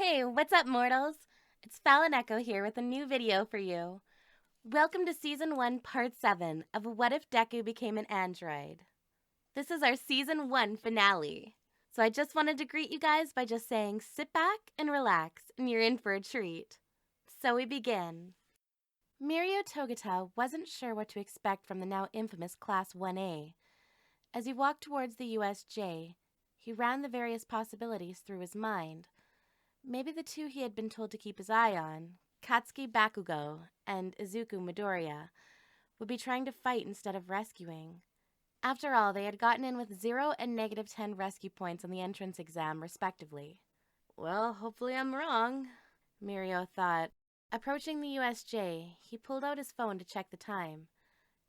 Hey, what's up, mortals? It's FalonEcho here with a new video for you. Welcome to Season 1, Part 7 of What If Deku Became an Android. This is our Season 1 finale. So I just wanted to greet you guys by just saying sit back and relax, and you're in for a treat. So we begin. Mirio Togata wasn't sure what to expect from the now infamous Class 1A. As he walked towards the USJ, he ran the various possibilities through his mind. Maybe the two he had been told to keep his eye on, Katsuki Bakugo and Izuku Midoriya, would be trying to fight instead of rescuing. After all, they had gotten in with 0 and -10 rescue points on the entrance exam, respectively. Well, hopefully I'm wrong, Mirio thought. Approaching the USJ, he pulled out his phone to check the time.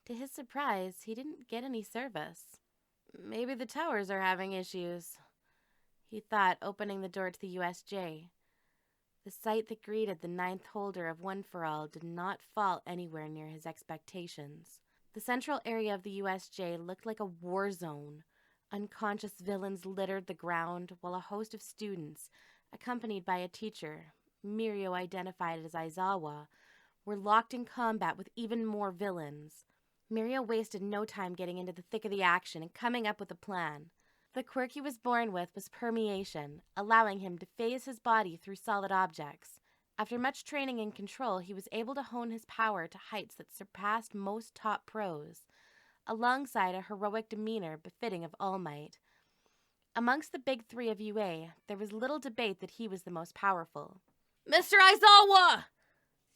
To his surprise, he didn't get any service. Maybe the towers are having issues, he thought, opening the door to the USJ. The sight that greeted the 9th holder of One for All did not fall anywhere near his expectations. The central area of the USJ looked like a war zone. Unconscious villains littered the ground, while a host of students, accompanied by a teacher, Mirio identified as Isawa, were locked in combat with even more villains. Mirio wasted no time getting into the thick of the action and coming up with a plan. The quirk he was born with was permeation, allowing him to phase his body through solid objects. After much training and control, he was able to hone his power to heights that surpassed most top pros, alongside a heroic demeanor befitting of All Might. Amongst the big three of UA, there was little debate that he was the most powerful. "Mr. Aizawa!"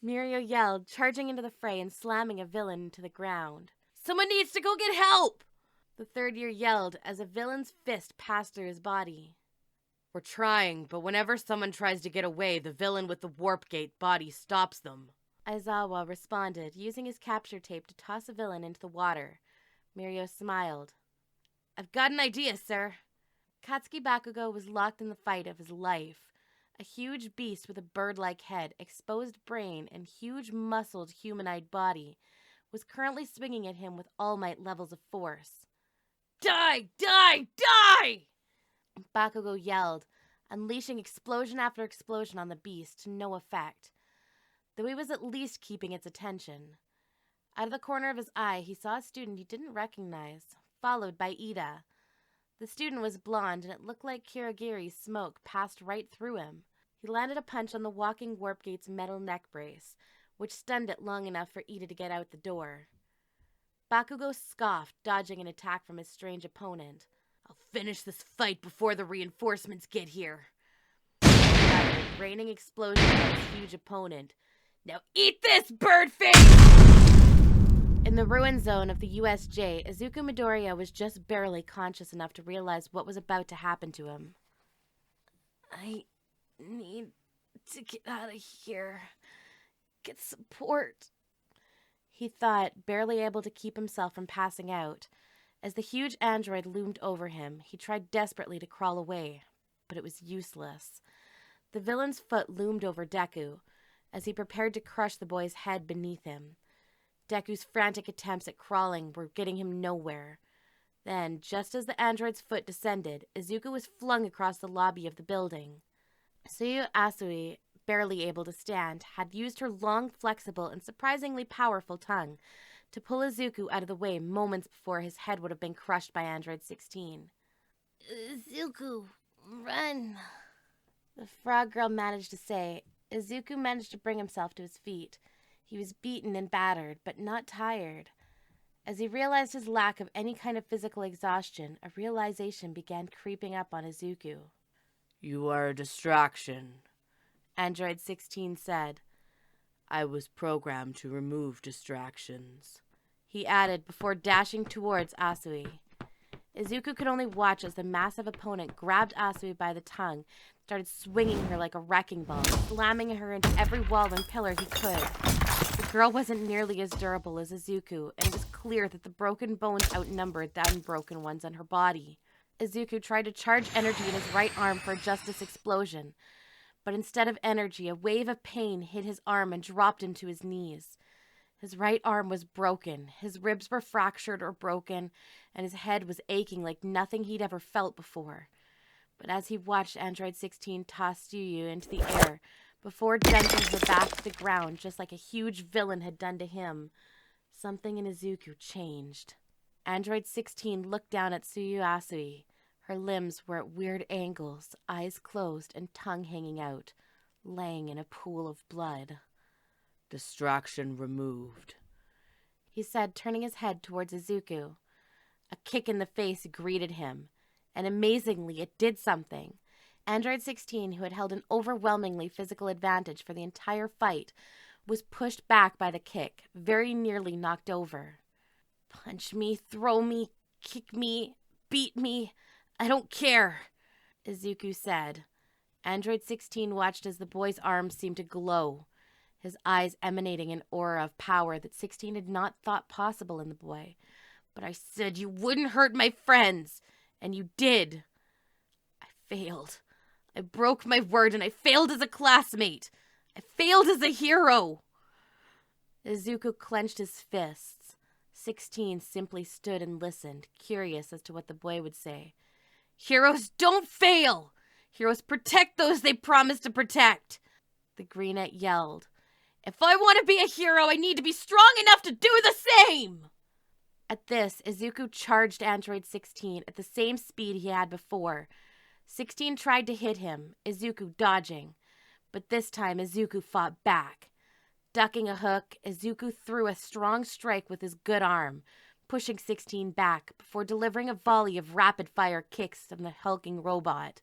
Mirio yelled, charging into the fray and slamming a villain into the ground. "Someone needs to go get help!" The third year yelled as a villain's fist passed through his body. "We're trying, but whenever someone tries to get away, the villain with the warp gate body stops them," Isawa responded, using his capture tape to toss a villain into the water. Mirio smiled. "I've got an idea, sir." Katsuki Bakugo was locked in the fight of his life. A huge beast with a bird-like head, exposed brain, and huge muscled humanoid body was currently swinging at him with All Might levels of force. "Die! Die! Die!" Bakugo yelled, unleashing explosion after explosion on the beast to no effect, though he was at least keeping its attention. Out of the corner of his eye, he saw a student he didn't recognize, followed by Ida. The student was blonde, and it looked like Kirigiri's smoke passed right through him. He landed a punch on the walking warp gate's metal neck brace, which stunned it long enough for Ida to get out the door. Bakugo scoffed, dodging an attack from his strange opponent. "I'll finish this fight before the reinforcements get here," raining explosions at his huge opponent. "Now eat this, birdface!" In the ruin zone of the USJ, Izuku Midoriya was just barely conscious enough to realize what was about to happen to him. "I need to get out of here. Get support," he thought, barely able to keep himself from passing out. As the huge android loomed over him, he tried desperately to crawl away, but it was useless. The villain's foot loomed over Deku, as he prepared to crush the boy's head beneath him. Deku's frantic attempts at crawling were getting him nowhere. Then, just as the android's foot descended, Izuku was flung across the lobby of the building. Suyu Asui, barely able to stand, had used her long, flexible, and surprisingly powerful tongue to pull Izuku out of the way moments before his head would have been crushed by Android 16. "Izuku, run," the frog girl managed to say. Izuku managed to bring himself to his feet. He was beaten and battered, but not tired. As he realized his lack of any kind of physical exhaustion, a realization began creeping up on Izuku. "You are a distraction," Android 16 said. "I was programmed to remove distractions," he added before dashing towards Asui. Izuku could only watch as the massive opponent grabbed Asui by the tongue, started swinging her like a wrecking ball, slamming her into every wall and pillar he could. The girl wasn't nearly as durable as Izuku, and it was clear that the broken bones outnumbered the unbroken ones on her body. Izuku tried to charge energy in his right arm for a Justice explosion, but instead of energy, a wave of pain hit his arm and dropped him to his knees. His right arm was broken, his ribs were fractured or broken, and his head was aching like nothing he'd ever felt before. But as he watched Android 16 toss Suyu into the air before dunking her back to the ground just like a huge villain had done to him, something in Izuku changed. Android 16 looked down at Suyu Asui. Her limbs were at weird angles, eyes closed and tongue hanging out, laying in a pool of blood. "Distraction removed," he said, turning his head towards Izuku. A kick in the face greeted him, and amazingly, it did something. Android 16, who had held an overwhelmingly physical advantage for the entire fight, was pushed back by the kick, very nearly knocked over. "Punch me, throw me, kick me, beat me. I don't care," Izuku said. Android 16 watched as the boy's arms seemed to glow, his eyes emanating an aura of power that 16 had not thought possible in the boy. "But I said you wouldn't hurt my friends, and you did. I failed. I broke my word, and I failed as a classmate. I failed as a hero." Izuku clenched his fists. 16 simply stood and listened, curious as to what the boy would say. "Heroes don't fail! Heroes protect those they promise to protect!" The Greenette yelled. "If I want to be a hero, I need to be strong enough to do the same!" At this, Izuku charged Android 16 at the same speed he had before. 16 tried to hit him, Izuku dodging, but this time Izuku fought back. Ducking a hook, Izuku threw a strong strike with his good arm, pushing 16 back before delivering a volley of rapid-fire kicks on the hulking robot.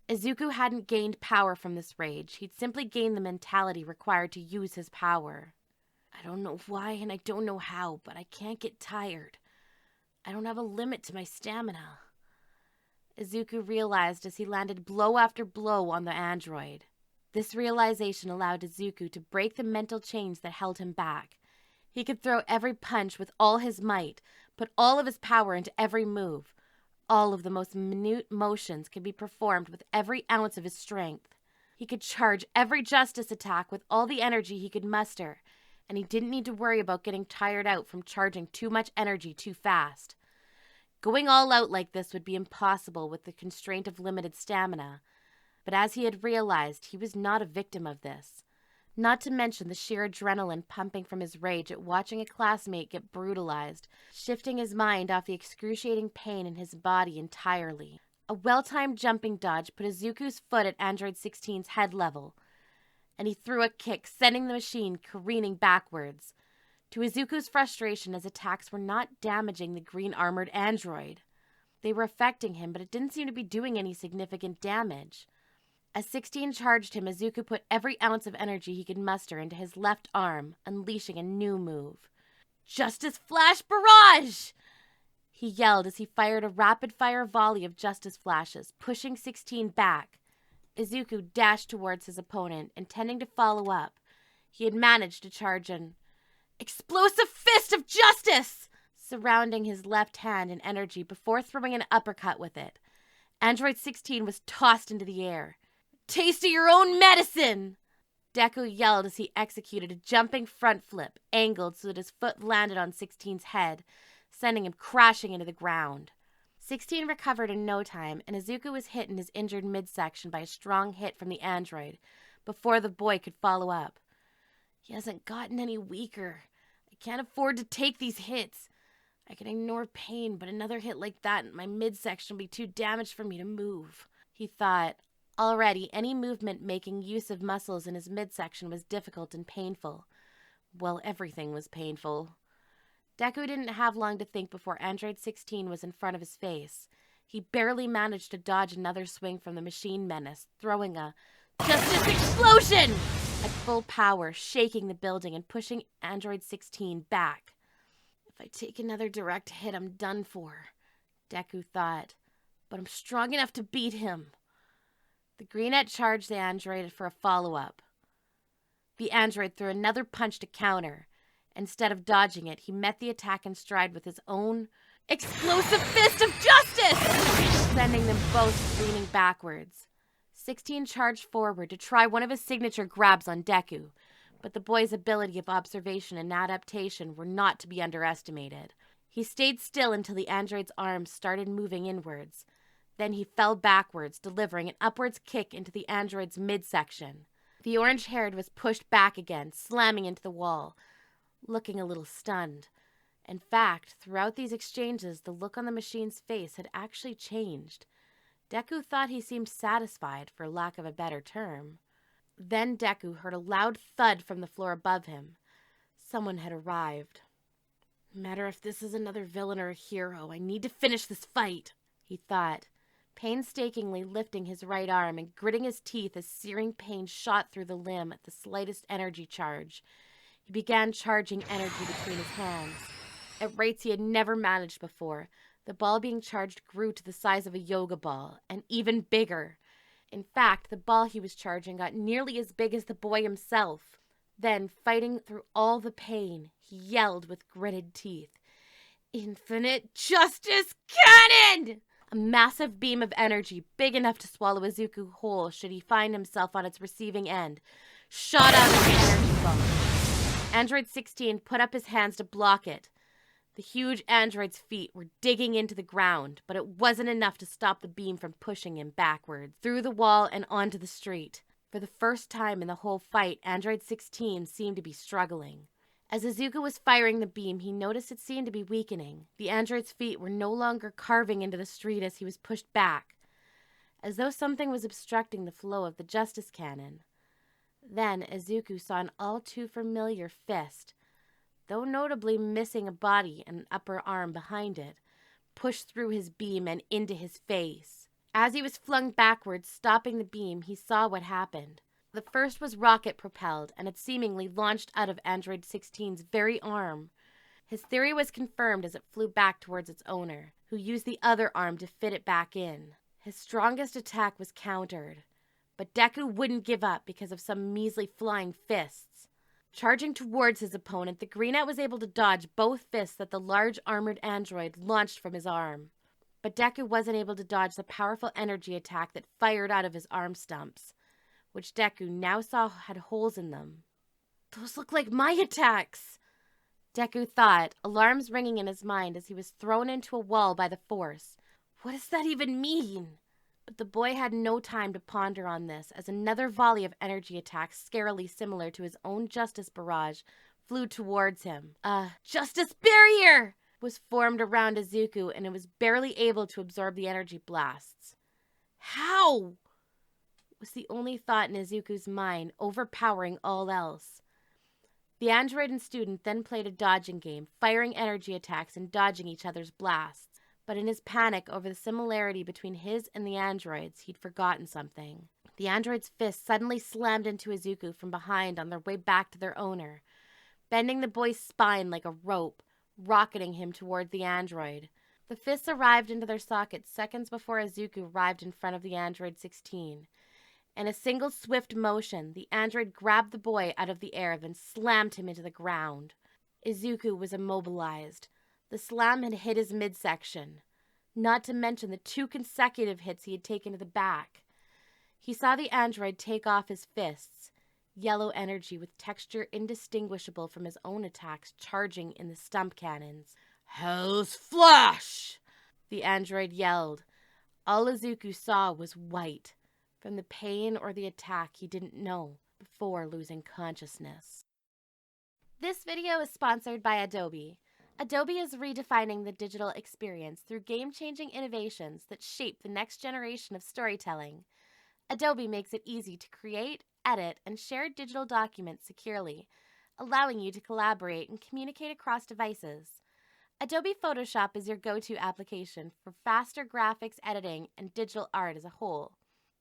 Izuku hadn't gained power from this rage. He'd simply gained the mentality required to use his power. "I don't know why and I don't know how, but I can't get tired. I don't have a limit to my stamina," Izuku realized as he landed blow after blow on the android. This realization allowed Izuku to break the mental chains that held him back. He could throw every punch with all his might, put all of his power into every move. All of the most minute motions could be performed with every ounce of his strength. He could charge every justice attack with all the energy he could muster, and he didn't need to worry about getting tired out from charging too much energy too fast. Going all out like this would be impossible with the constraint of limited stamina, but as he had realized, he was not a victim of this. Not to mention the sheer adrenaline pumping from his rage at watching a classmate get brutalized, shifting his mind off the excruciating pain in his body entirely. A well-timed jumping dodge put Izuku's foot at Android 16's head level, and he threw a kick, sending the machine careening backwards. To Izuku's frustration, his attacks were not damaging the green-armored android. They were affecting him, but it didn't seem to be doing any significant damage. As 16 charged him, Izuku put every ounce of energy he could muster into his left arm, unleashing a new move. "Justice Flash Barrage!" he yelled as he fired a rapid-fire volley of Justice Flashes, pushing 16 back. Izuku dashed towards his opponent, intending to follow up. He had managed to charge an Explosive Fist of Justice, surrounding his left hand in energy before throwing an uppercut with it. Android 16 was tossed into the air. "Taste of your own medicine!" Deku yelled as he executed a jumping front flip, angled so that his foot landed on 16's head, sending him crashing into the ground. 16 recovered in no time, and Izuku was hit in his injured midsection by a strong hit from the android before the boy could follow up. "He hasn't gotten any weaker. I can't afford to take these hits. I can ignore pain, but another hit like that in my midsection will be too damaged for me to move," he thought. Already, any movement making use of muscles in his midsection was difficult and painful. Well, everything was painful. Deku didn't have long to think before Android 16 was in front of his face. He barely managed to dodge another swing from the machine menace, throwing a Justice Explosion at full power, shaking the building and pushing Android 16 back. "If I take another direct hit, I'm done for," Deku thought. "But I'm strong enough to beat him." The Greenette charged the android for a follow-up. The android threw another punch to counter. Instead of dodging it, he met the attack in stride with his own Explosive Fist of Justice, sending them both leaning backwards. 16 charged forward to try one of his signature grabs on Deku, but the boy's ability of observation and adaptation were not to be underestimated. He stayed still until the android's arms started moving inwards. Then he fell backwards, delivering an upwards kick into the android's midsection. The orange-haired was pushed back again, slamming into the wall, looking a little stunned. In fact, throughout these exchanges, the look on the machine's face had actually changed. Deku thought he seemed satisfied, for lack of a better term. Then Deku heard a loud thud from the floor above him. Someone had arrived. No matter if this is another villain or a hero, I need to finish this fight, he thought, painstakingly lifting his right arm and gritting his teeth as searing pain shot through the limb at the slightest energy charge. He began charging energy between his hands, at rates he had never managed before. The ball being charged grew to the size of a yoga ball, and even bigger. In fact, the ball he was charging got nearly as big as the boy himself. Then, fighting through all the pain, he yelled with gritted teeth, "Infinite Justice Cannon!" A massive beam of energy, big enough to swallow Izuku whole should he find himself on its receiving end, shot out of the energy ball. Android 16 put up his hands to block it. The huge android's feet were digging into the ground, but it wasn't enough to stop the beam from pushing him backwards, through the wall and onto the street. For the first time in the whole fight, Android 16 seemed to be struggling. As Izuku was firing the beam, he noticed it seemed to be weakening. The android's feet were no longer carving into the street as he was pushed back, as though something was obstructing the flow of the Justice Cannon. Then Izuku saw an all-too-familiar fist, though notably missing a body and an upper arm behind it, pushed through his beam and into his face. As he was flung backwards, stopping the beam, he saw what happened. The first was rocket-propelled, and it seemingly launched out of Android 16's very arm. His theory was confirmed as it flew back towards its owner, who used the other arm to fit it back in. His strongest attack was countered, but Deku wouldn't give up because of some measly flying fists. Charging towards his opponent, the Green-Out was able to dodge both fists that the large armored android launched from his arm. But Deku wasn't able to dodge the powerful energy attack that fired out of his arm stumps, which Deku now saw had holes in them. "Those look like my attacks," Deku thought, alarms ringing in his mind as he was thrown into a wall by the force. What does that even mean? But the boy had no time to ponder on this, as another volley of energy attacks scarily similar to his own Justice Barrage flew towards him. A Justice Barrier was formed around Izuku, and it was barely able to absorb the energy blasts. How? Was the only thought in Izuku's mind, overpowering all else. The android and student then played a dodging game, firing energy attacks and dodging each other's blasts. But in his panic over the similarity between his and the android's, he'd forgotten something. The android's fist suddenly slammed into Izuku from behind on their way back to their owner, bending the boy's spine like a rope, rocketing him toward the android. The fists arrived into their sockets seconds before Izuku arrived in front of the Android 16. In a single swift motion, the android grabbed the boy out of the air, then slammed him into the ground. Izuku was immobilized. The slam had hit his midsection, not to mention the 2 consecutive hits he had taken to the back. He saw the android take off his fists, yellow energy with texture indistinguishable from his own attacks charging in the stump cannons. "Hell's Flash!" the android yelled. All Izuku saw was white. From the pain or the attack he didn't know before losing consciousness. This video is sponsored by Adobe. Adobe is redefining the digital experience through game-changing innovations that shape the next generation of storytelling. Adobe makes it easy to create, edit, and share digital documents securely, allowing you to collaborate and communicate across devices. Adobe Photoshop is your go-to application for faster graphics editing and digital art as a whole.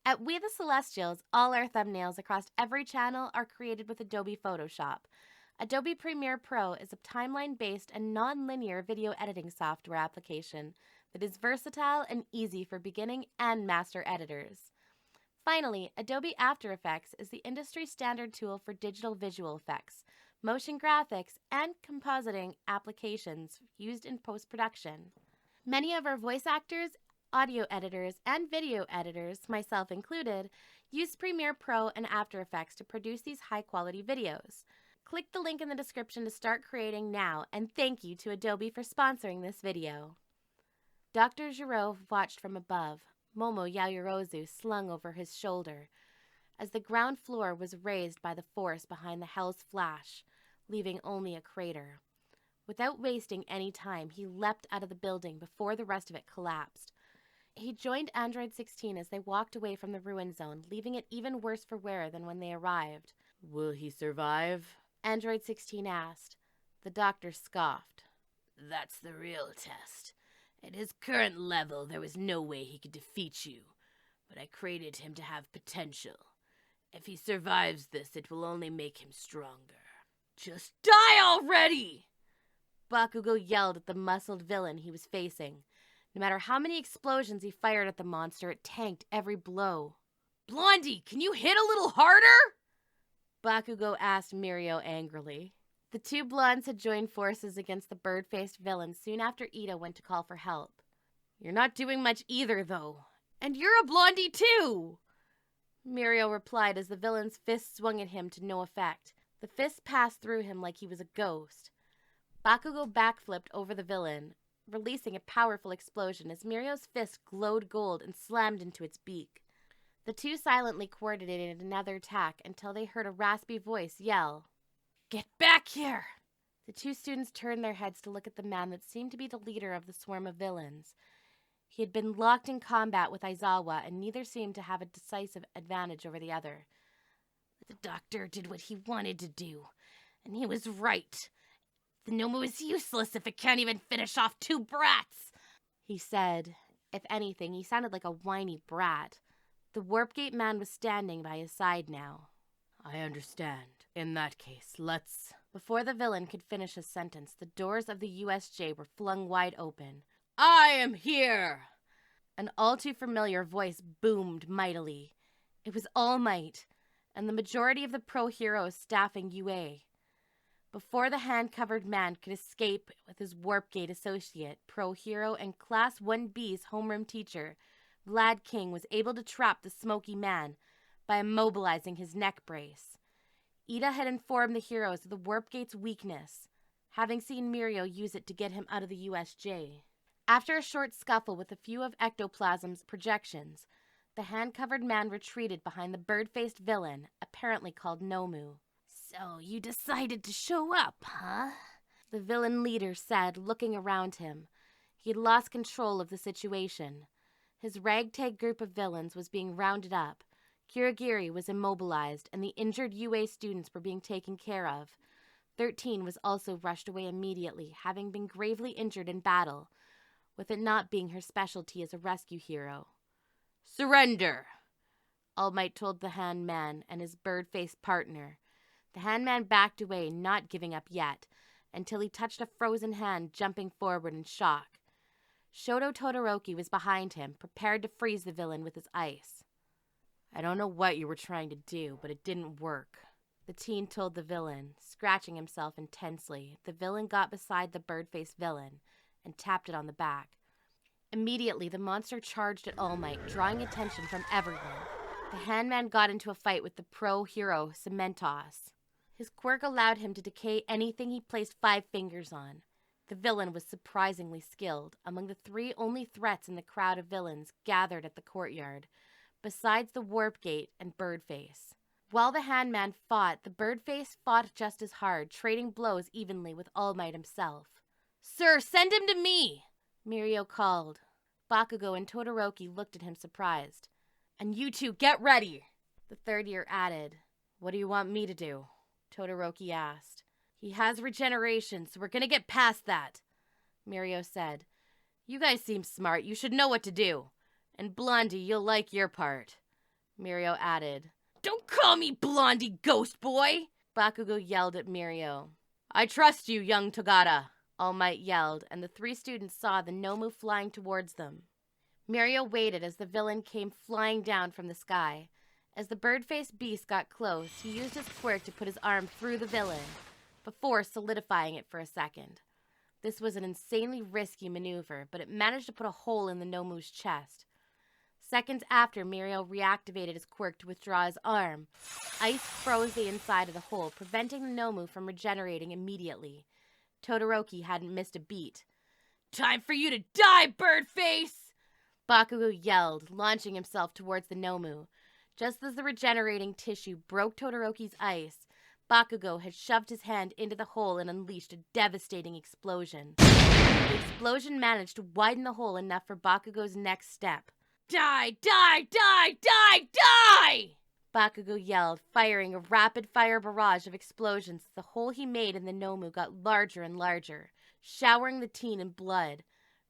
At We the Celestials, all our thumbnails across every channel are created with Adobe Photoshop. Adobe Premiere Pro is a timeline-based and non-linear video editing software application that is versatile and easy for beginning and master editors. Finally, Adobe After Effects is the industry standard tool for digital visual effects, motion graphics, and compositing applications used in post-production. Many of our voice actors, audio editors, and video editors, myself included, use Premiere Pro and After Effects to produce these high-quality videos. Click the link in the description to start creating now, and thank you to Adobe for sponsoring this video. Dr. Giraud watched from above, Momo Yaoyorozu slung over his shoulder, as the ground floor was raised by the force behind the hell's flash, leaving only a crater. Without wasting any time, he leapt out of the building before the rest of it collapsed. He joined Android 16 as they walked away from the ruin zone, leaving it even worse for wear than when they arrived. Will he survive? Android 16 asked. The doctor scoffed. That's the real test. At his current level, there was no way he could defeat you, but I created him to have potential. If he survives this, it will only make him stronger. Just die already! Bakugo yelled at the muscled villain he was facing. No matter how many explosions he fired at the monster, it tanked every blow. Blondie, can you hit a little harder? Bakugo asked Mirio angrily. The two blondes had joined forces against the bird-faced villain soon after Ida went to call for help. You're not doing much either, though. And you're a blondie, too! Mirio replied as the villain's fist swung at him to no effect. The fist passed through him like he was a ghost. Bakugo backflipped over the villain, releasing a powerful explosion as Mirio's fist glowed gold and slammed into its beak. The two silently coordinated another attack until they heard a raspy voice yell, "Get back here!" The two students turned their heads to look at the man that seemed to be the leader of the swarm of villains. He had been locked in combat with Isawa, and neither seemed to have a decisive advantage over the other. The doctor did what he wanted to do, and he was right. The Nomu is useless if it can't even finish off two brats, he said. If anything, he sounded like a whiny brat. The warp gate man was standing by his side now. I understand. In that case, let's... Before the villain could finish his sentence, the doors of the USJ were flung wide open. I am here! An all too familiar voice boomed mightily. It was All Might, and the majority of the pro heroes staffing UA. Before the hand-covered man could escape with his warp gate associate, pro hero, and Class 1B's homeroom teacher, Vlad King was able to trap the smoky man by immobilizing his neck brace. Ida had informed the heroes of the warp gate's weakness, having seen Mirio use it to get him out of the USJ. After a short scuffle with a few of Ectoplasm's projections, the hand-covered man retreated behind the bird-faced villain, apparently called Nomu. So you decided to show up, huh? The villain leader said, looking around him. He had lost control of the situation. His ragtag group of villains was being rounded up. Kirigiri was immobilized, and the injured UA students were being taken care of. 13 was also rushed away immediately, having been gravely injured in battle, with it not being her specialty as a rescue hero. Surrender! All Might told the handman and his bird-faced partner. The handman backed away, not giving up yet, until he touched a frozen hand, jumping forward in shock. Shoto Todoroki was behind him, prepared to freeze the villain with his ice. I don't know what you were trying to do, but it didn't work, the teen told the villain, scratching himself intensely. The villain got beside the bird-faced villain and tapped it on the back. Immediately, the monster charged at All Might, drawing attention from everyone. The handman got into a fight with the pro-hero Cementos. His quirk allowed him to decay anything he placed 5 fingers on. The villain was surprisingly skilled, among the 3 only threats in the crowd of villains gathered at the courtyard, besides the Warp Gate and Birdface. While the handman fought, the Birdface fought just as hard, trading blows evenly with All Might himself. "Sir, send him to me!" Mirio called. Bakugo and Todoroki looked at him surprised. "And you two, get ready!" The third year added. "What do you want me to do?" Todoroki asked. "He has regeneration, so we're gonna get past that," Mirio said. "You guys seem smart. You should know what to do. And Blondie, you'll like your part," Mirio added. "Don't call me Blondie, ghost boy!" Bakugo yelled at Mirio. "I trust you, young Togata," All Might yelled, and the 3 students saw the Nomu flying towards them. Mirio waited as the villain came flying down from the sky. As the bird-faced beast got close, he used his quirk to put his arm through the villain, before solidifying it for a second. This was an insanely risky maneuver, but it managed to put a hole in the Nomu's chest. Seconds after, Mirio reactivated his quirk to withdraw his arm. Ice froze the inside of the hole, preventing the Nomu from regenerating immediately. Todoroki hadn't missed a beat. "Time for you to die, Birdface!" Bakugo yelled, launching himself towards the Nomu. Just as the regenerating tissue broke Todoroki's ice, Bakugo had shoved his hand into the hole and unleashed a devastating explosion. The explosion managed to widen the hole enough for Bakugo's next step. Die, die, die, die, die! Bakugo yelled, firing a rapid-fire barrage of explosions as the hole he made in the Nomu got larger and larger, showering the teen in blood.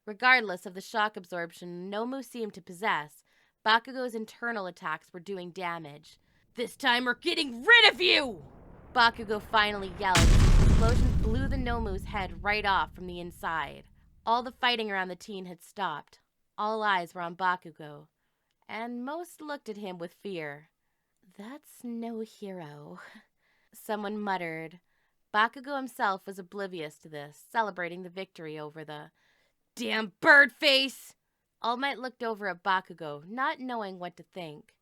Regardless of the shock absorption Nomu seemed to possess, Bakugo's internal attacks were doing damage. This time we're getting rid of you! Bakugo finally yelled as the explosion blew the Nomu's head right off from the inside. All the fighting around the teen had stopped. All eyes were on Bakugo, and most looked at him with fear. "That's no hero," someone muttered. Bakugo himself was oblivious to this, celebrating the victory over the damn bird face! All Might looked over at Bakugo, not knowing what to think.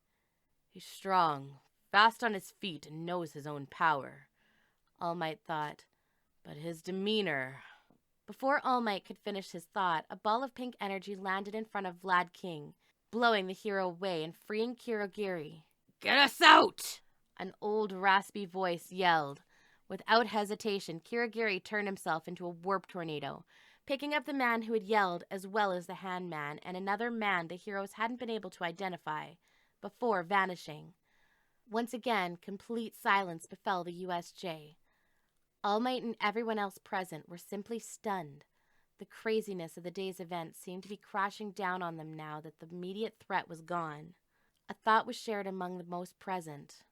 He's strong, fast on his feet, and knows his own power, All Might thought. But his demeanor... Before All Might could finish his thought, a ball of pink energy landed in front of Vlad King, blowing the hero away and freeing Kirogiri. "Get us out!" An old, raspy voice yelled. Without hesitation, Kirogiri turned himself into a warp tornado, picking up the man who had yelled as well as the hand man and another man the heroes hadn't been able to identify, before vanishing. Once again, complete silence befell the USJ. All Might and everyone else present were simply stunned. The craziness of the day's events seemed to be crashing down on them now that the immediate threat was gone. A thought was shared among the most present.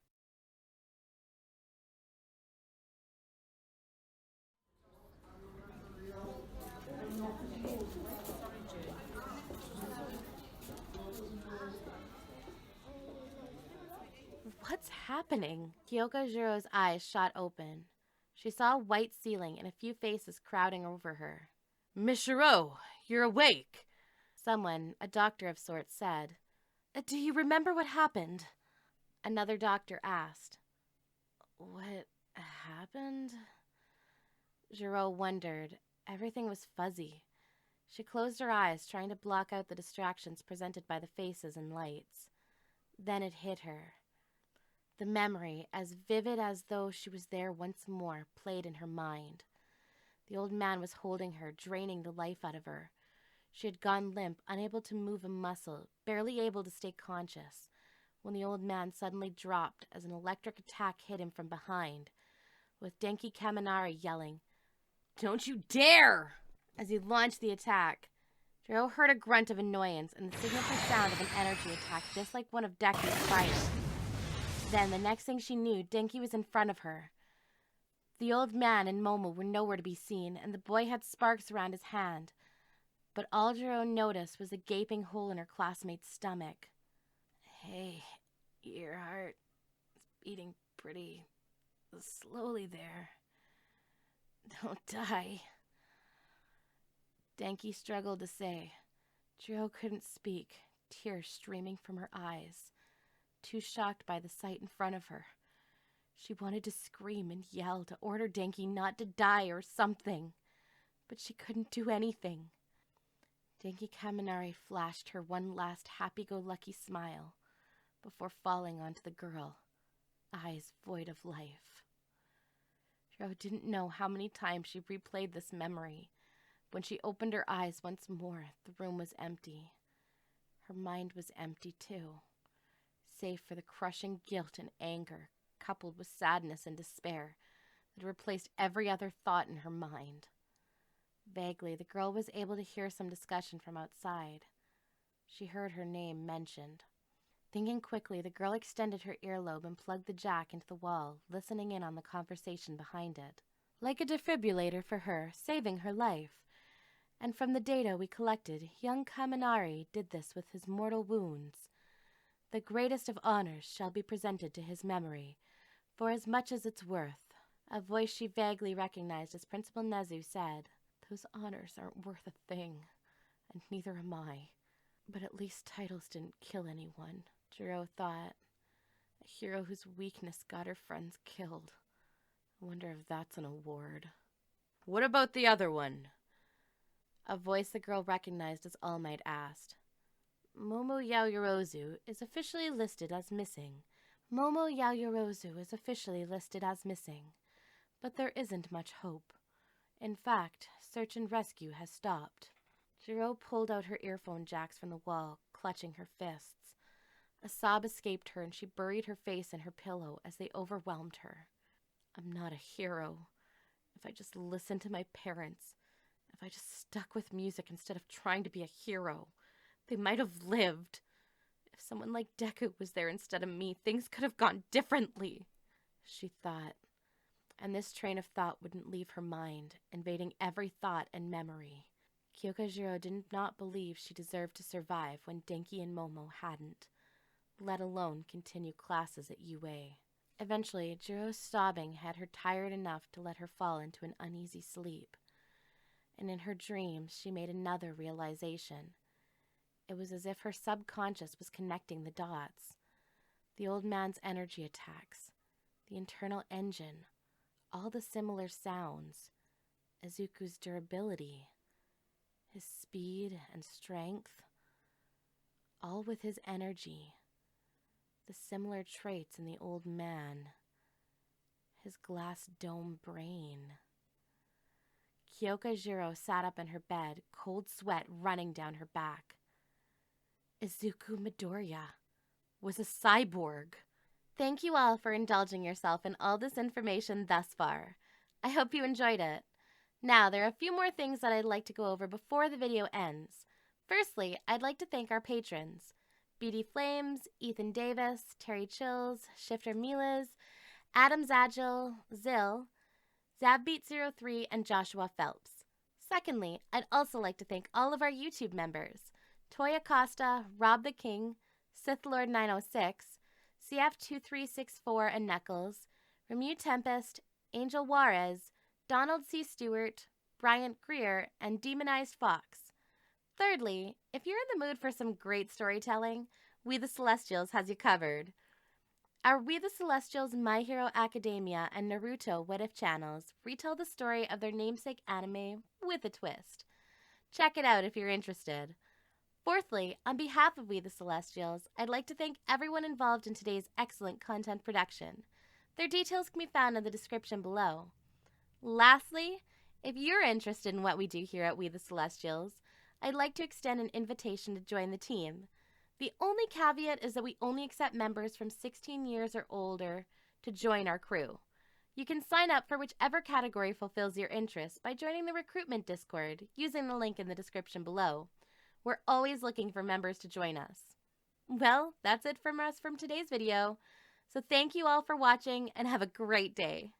What's happening? Kyokajiro's eyes shot open. She saw a white ceiling and a few faces crowding over her. "Miss Shiro, you're awake!" Someone, a doctor of sorts, said. "Do you remember what happened?" Another doctor asked. "What happened?" Jiro wondered. Everything was fuzzy. She closed her eyes, trying to block out the distractions presented by the faces and lights. Then it hit her. The memory, as vivid as though she was there once more, played in her mind. The old man was holding her, draining the life out of her. She had gone limp, unable to move a muscle, barely able to stay conscious, when the old man suddenly dropped as an electric attack hit him from behind, with Denki Kaminari yelling, "Don't you dare!" As he launched the attack, Jiro heard a grunt of annoyance and the signature sound of an energy attack just like one of Deku's fire. Then, the next thing she knew, Denki was in front of her. The old man and Momo were nowhere to be seen, and the boy had sparks around his hand. But all Jiro noticed was a gaping hole in her classmate's stomach. "Hey, your heart is beating pretty slowly there. Don't die." Denki struggled to say. Jiro couldn't speak, tears streaming from her eyes. Too shocked by the sight in front of her. She wanted to scream and yell to order Denki not to die or something, but she couldn't do anything. Denki Kaminari flashed her one last happy-go-lucky smile before falling onto the girl, eyes void of life. Jiro didn't know how many times she replayed this memory. When she opened her eyes once more, the room was empty. Her mind was empty too, save for the crushing guilt and anger, coupled with sadness and despair, that replaced every other thought in her mind. Vaguely, the girl was able to hear some discussion from outside. She heard her name mentioned. Thinking quickly, the girl extended her earlobe and plugged the jack into the wall, listening in on the conversation behind it. Like a defibrillator for her, saving her life. And from the data we collected, young Kaminari did this with his mortal wounds. The greatest of honors shall be presented to his memory, for as much as it's worth. A voice she vaguely recognized as Principal Nezu said, "Those honors aren't worth a thing, and neither am I. But at least titles didn't kill anyone," Jiro thought. A hero whose weakness got her friends killed. I wonder if that's an award. "What about the other one?" A voice the girl recognized as All Might asked. Momo Yaoyorozu is officially listed as missing. Momo Yaoyorozu is officially listed as missing. But there isn't much hope. In fact, search and rescue has stopped. Jiro pulled out her earphone jacks from the wall, clutching her fists. A sob escaped her and she buried her face in her pillow as they overwhelmed her. I'm not a hero. If I just listened to my parents, if I just stuck with music instead of trying to be a hero, they might have lived. If someone like Deku was there instead of me, things could have gone differently, she thought. And this train of thought wouldn't leave her mind, invading every thought and memory. Kyokajiro did not believe she deserved to survive when Denki and Momo hadn't, let alone continue classes at UA. Eventually, Jiro's sobbing had her tired enough to let her fall into an uneasy sleep. And in her dreams, she made another realization. It was as if her subconscious was connecting the dots. The old man's energy attacks, the internal engine, all the similar sounds, Izuku's durability, his speed and strength, all with his energy, the similar traits in the old man, his glass dome brain. Kyokajiro sat up in her bed, cold sweat running down her back. Izuku Midoriya was a cyborg. Thank you all for indulging yourself in all this information thus far. I hope you enjoyed it. Now, there are a few more things that I'd like to go over before the video ends. Firstly, I'd like to thank our patrons, BD Flames, Ethan Davis, Terry Chills, Shifter Milas, Adam Zagil, Zill, Zabbeat03, and Joshua Phelps. Secondly, I'd also like to thank all of our YouTube members, Toya Costa, Rob the King, Sith Lord 906, CF2364 and Knuckles, Remu Tempest, Angel Juarez, Donald C. Stewart, Bryant Greer, and Demonized Fox. Thirdly, if you're in the mood for some great storytelling, We the Celestials has you covered. Our We the Celestials, My Hero Academia, and Naruto What If channels retell the story of their namesake anime with a twist. Check it out if you're interested. Fourthly, on behalf of We the Celestials, I'd like to thank everyone involved in today's excellent content production. Their details can be found in the description below. Lastly, if you're interested in what we do here at We the Celestials, I'd like to extend an invitation to join the team. The only caveat is that we only accept members from 16 years or older to join our crew. You can sign up for whichever category fulfills your interest by joining the recruitment Discord using the link in the description below. We're always looking for members to join us. Well, that's it from us from today's video. So thank you all for watching and have a great day.